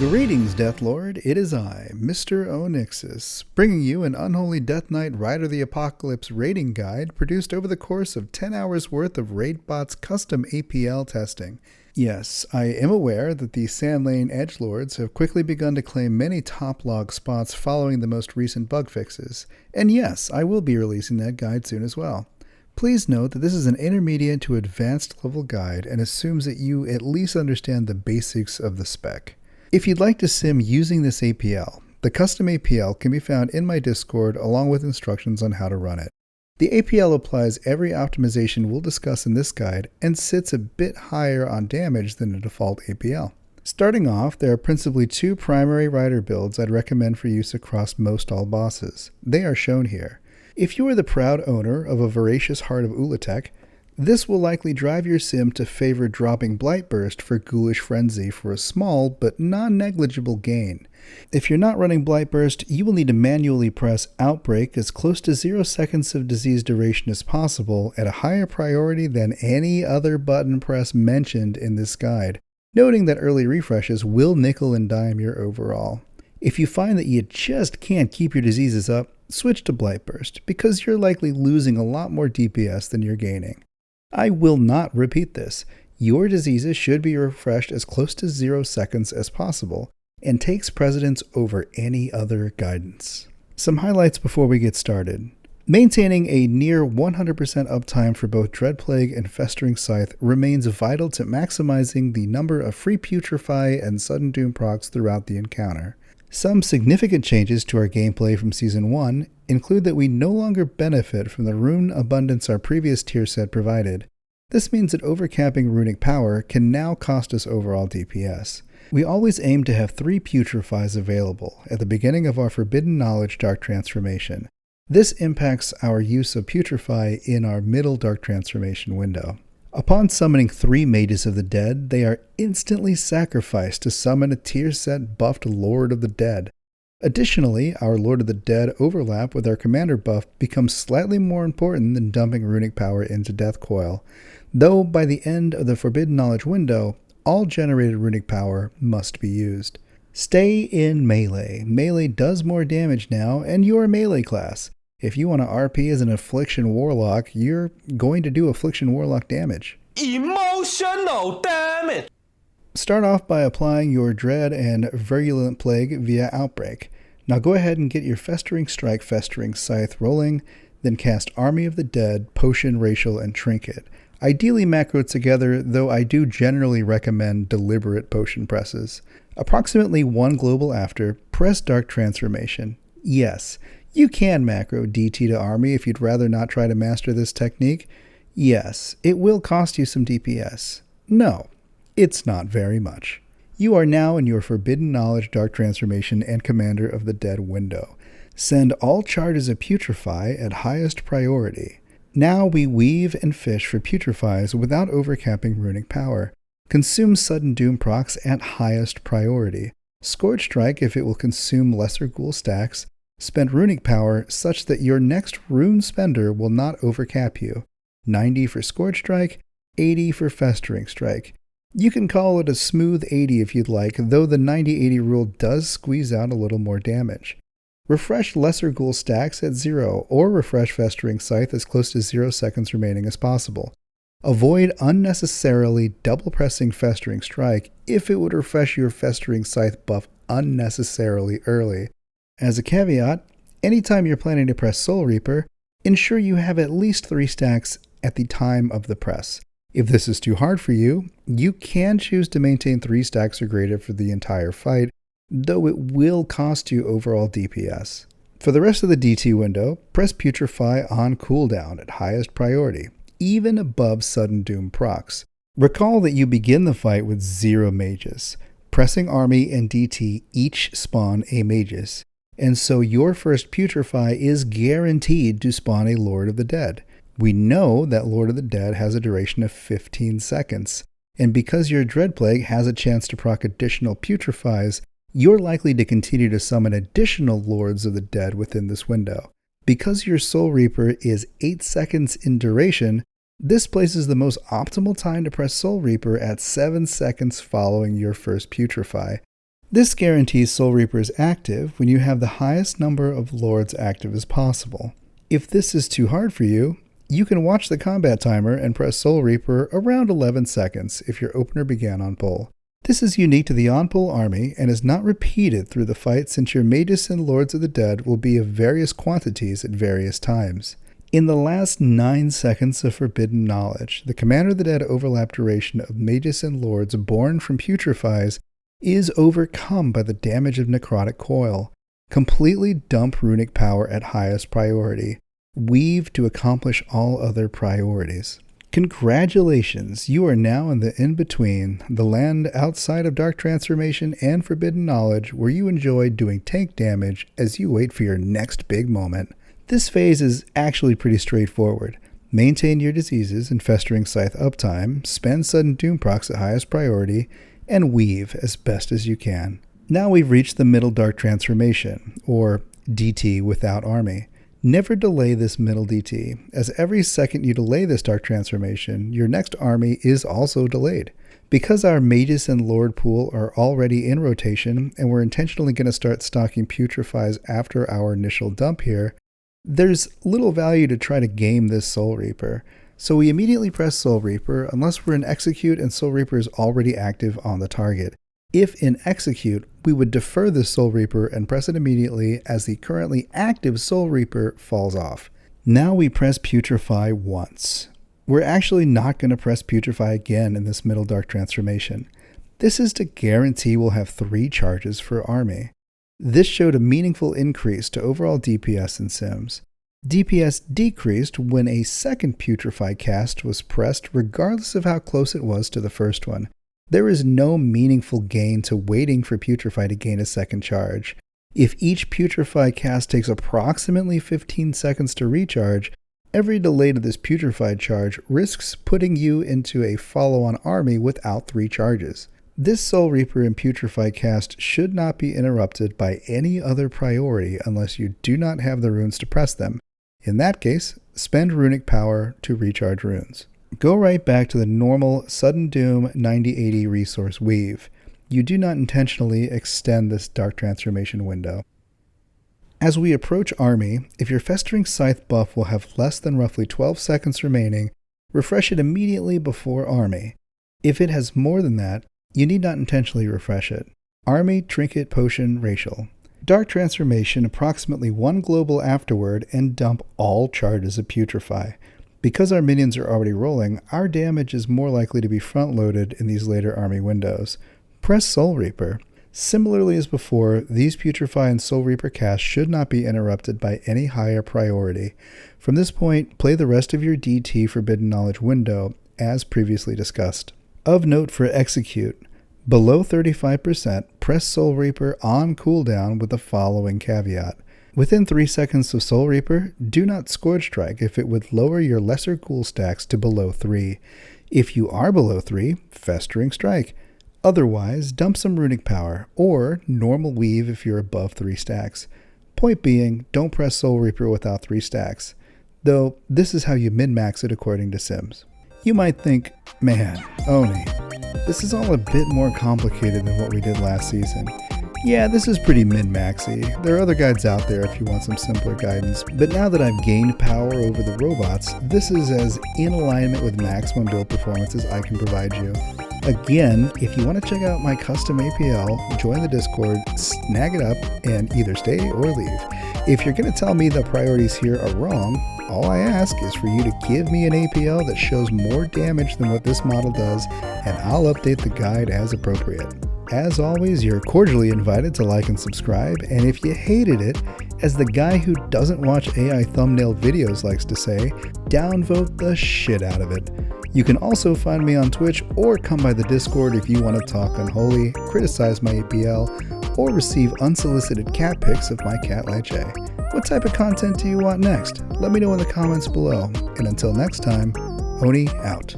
Greetings, Deathlord. It is I, Mr. Onyxus, bringing you an Unholy Death Knight Rider of the Apocalypse raiding guide produced over the course of 10 hours worth of RaidBot's custom APL testing. Yes, I am aware that the Sand Lane edgelords have quickly begun to claim many top log spots following the most recent bug fixes, and yes, I will be releasing that guide soon as well. Please note that this is an intermediate to advanced level guide and assumes that you at least understand the basics of the spec. If you'd like to sim using this APL, the custom APL can be found in my Discord along with instructions on how to run it. The APL applies every optimization we'll discuss in this guide and sits a bit higher on damage than a default APL. Starting off, there are principally two primary rider builds I'd recommend for use across most all bosses. They are shown here. If you are the proud owner of a voracious heart of Ulatek, this will likely drive your sim to favor dropping Blightburst for Ghoulish Frenzy for a small but non-negligible gain. If you're not running Blightburst, you will need to manually press Outbreak as close to 0 seconds of disease duration as possible at a higher priority than any other button press mentioned in this guide, noting that early refreshes will nickel and dime your overall. If you find that you just can't keep your diseases up, switch to Blightburst, because you're likely losing a lot more DPS than you're gaining. I will not repeat this. Your diseases should be refreshed as close to 0 seconds as possible, and takes precedence over any other guidance. Some highlights before we get started. Maintaining a near 100% uptime for both Dreadplague and Festering Scythe remains vital to maximizing the number of free Putrefy and Sudden Doom procs throughout the encounter. Some significant changes to our gameplay from Season 1 include that we no longer benefit from the rune abundance our previous tier set provided. This means that overcapping runic power can now cost us overall DPS. We always aim to have 3 Putrefys available at the beginning of our Forbidden Knowledge Dark Transformation. This impacts our use of Putrefy in our middle Dark Transformation window. Upon summoning 3 Mages of the Dead, they are instantly sacrificed to summon a tier set buffed Lord of the Dead. Additionally, our Lord of the Dead overlap with our Commander buff becomes slightly more important than dumping runic power into Death Coil, though by the end of the Forbidden Knowledge window, all generated runic power must be used. Stay in melee. Melee does more damage now, and you're a melee class. If you want to RP as an Affliction Warlock, you're going to do Affliction Warlock damage. Emotional damage! Start off by applying your Dread and Virulent Plague via Outbreak. Now go ahead and get your Festering Strike, Festering Scythe rolling, then cast Army of the Dead, Potion, Racial, and Trinket. Ideally macro together, though I do generally recommend deliberate potion presses. Approximately 1 global after, press Dark Transformation. Yes, you can macro DT to Army if you'd rather not try to master this technique. Yes, it will cost you some DPS. No, it's not very much. You are now in your Forbidden Knowledge Dark Transformation and Commander of the Dead window. Send all charges of Putrefy at highest priority. Now we weave and fish for Putrefys without overcapping runic power. Consume Sudden Doom procs at highest priority. Scourge Strike if it will consume lesser ghoul stacks. Spend runic power such that your next rune spender will not overcap you. 90 for Scourge Strike, 80 for Festering Strike. You can call it a smooth 80 if you'd like, though the 90-80 rule does squeeze out a little more damage. Refresh lesser ghoul stacks at 0, or refresh Festering Scythe as close to 0 seconds remaining as possible. Avoid unnecessarily double pressing Festering Strike if it would refresh your Festering Scythe buff unnecessarily early. As a caveat, anytime you're planning to press Soul Reaper, ensure you have at least 3 stacks at the time of the press. If this is too hard for you, you can choose to maintain 3 stacks or greater for the entire fight, though it will cost you overall DPS. For the rest of the DT window, press Putrefy on cooldown at highest priority, even above Sudden Doom procs. Recall that you begin the fight with 0 mages. Pressing Army and DT each spawn a mages, and so your first Putrefy is guaranteed to spawn a Lord of the Dead. We know that Lord of the Dead has a duration of 15 seconds, and because your Dreadplague has a chance to proc additional Putrefys, you're likely to continue to summon additional Lords of the Dead within this window. Because your Soul Reaper is 8 seconds in duration, this places the most optimal time to press Soul Reaper at 7 seconds following your first Putrefy. This guarantees Soul Reaper is active when you have the highest number of lords active as possible. If this is too hard for you, you can watch the combat timer and press Soul Reaper around 11 seconds if your opener began on pull. This is unique to the on-pull army and is not repeated through the fight since your mages and lords of the dead will be of various quantities at various times. In the last 9 seconds of Forbidden Knowledge, the Commander of the Dead overlap duration of mages and lords born from Putrefys is overcome by the damage of Necrotic Coil. Completely dump runic power at highest priority. Weave to accomplish all other priorities. Congratulations, you are now in the in-between, the land outside of Dark Transformation and Forbidden Knowledge where you enjoy doing tank damage as you wait for your next big moment. This phase is actually pretty straightforward. Maintain your diseases and Festering Scythe uptime, spend Sudden Doom procs at highest priority, and weave as best as you can. Now we've reached the middle Dark Transformation, or DT without army. Never delay this middle DT, as every second you delay this Dark Transformation, your next army is also delayed. Because our Magus and Lord pool are already in rotation, and we're intentionally going to start stocking Putrefys after our initial dump here, there's little value to try to game this Soul Reaper. So we immediately press Soul Reaper unless we're in Execute and Soul Reaper is already active on the target. If in Execute, we would defer the Soul Reaper and press it immediately as the currently active Soul Reaper falls off. Now we press Putrefy once. We're actually not going to press Putrefy again in this middle Dark Transformation. This is to guarantee we'll have 3 charges for army. This showed a meaningful increase to overall DPS in Sims. DPS decreased when a second Putrefy cast was pressed regardless of how close it was to the first one. There is no meaningful gain to waiting for Putrefy to gain a second charge. If each Putrefy cast takes approximately 15 seconds to recharge, every delay to this Putrefy charge risks putting you into a follow-on army without 3 charges. This Soul Reaper and Putrefy cast should not be interrupted by any other priority unless you do not have the runes to press them. In that case, spend runic power to recharge runes. Go right back to the normal Sudden Doom 90/80 resource weave. You do not intentionally extend this Dark Transformation window. As we approach army, if your Festering Scythe buff will have less than roughly 12 seconds remaining, refresh it immediately before army. If it has more than that, you need not intentionally refresh it. Army, Trinket, Potion, Racial. Dark Transformation approximately 1 global afterward and dump all charges of Putrefy. Because our minions are already rolling, our damage is more likely to be front-loaded in these later army windows. Press Soul Reaper. Similarly as before, these Putrefy and Soul Reaper casts should not be interrupted by any higher priority. From this point, play the rest of your DT Forbidden Knowledge window, as previously discussed. Of note for Execute, below 35%, press Soul Reaper on cooldown with the following caveat. Within 3 seconds of Soul Reaper, do not Scourge Strike if it would lower your lesser ghoul stacks to below 3. If you are below 3, Festering Strike. Otherwise, dump some runic power, or normal weave if you're above 3 stacks. Point being, don't press Soul Reaper without 3 stacks. Though, this is how you min-max it according to Sims. You might think, man, Oni, this is all a bit more complicated than what we did last season. Yeah, this is pretty min-maxy. There are other guides out there if you want some simpler guidance, but now that I've gained power over the robots, this is as in alignment with maximum build performance as I can provide you. Again, if you want to check out my custom APL, join the Discord, snag it up, and either stay or leave. If you're going to tell me the priorities here are wrong, all I ask is for you to give me an APL that shows more damage than what this model does, and I'll update the guide as appropriate. As always, you're cordially invited to like and subscribe, and if you hated it, as the guy who doesn't watch AI thumbnail videos likes to say, downvote the shit out of it. You can also find me on Twitch or come by the Discord if you want to talk Unholy, criticize my APL, or receive unsolicited cat pics of my cat Leche. What type of content do you want next? Let me know in the comments below. And until next time, Oni out.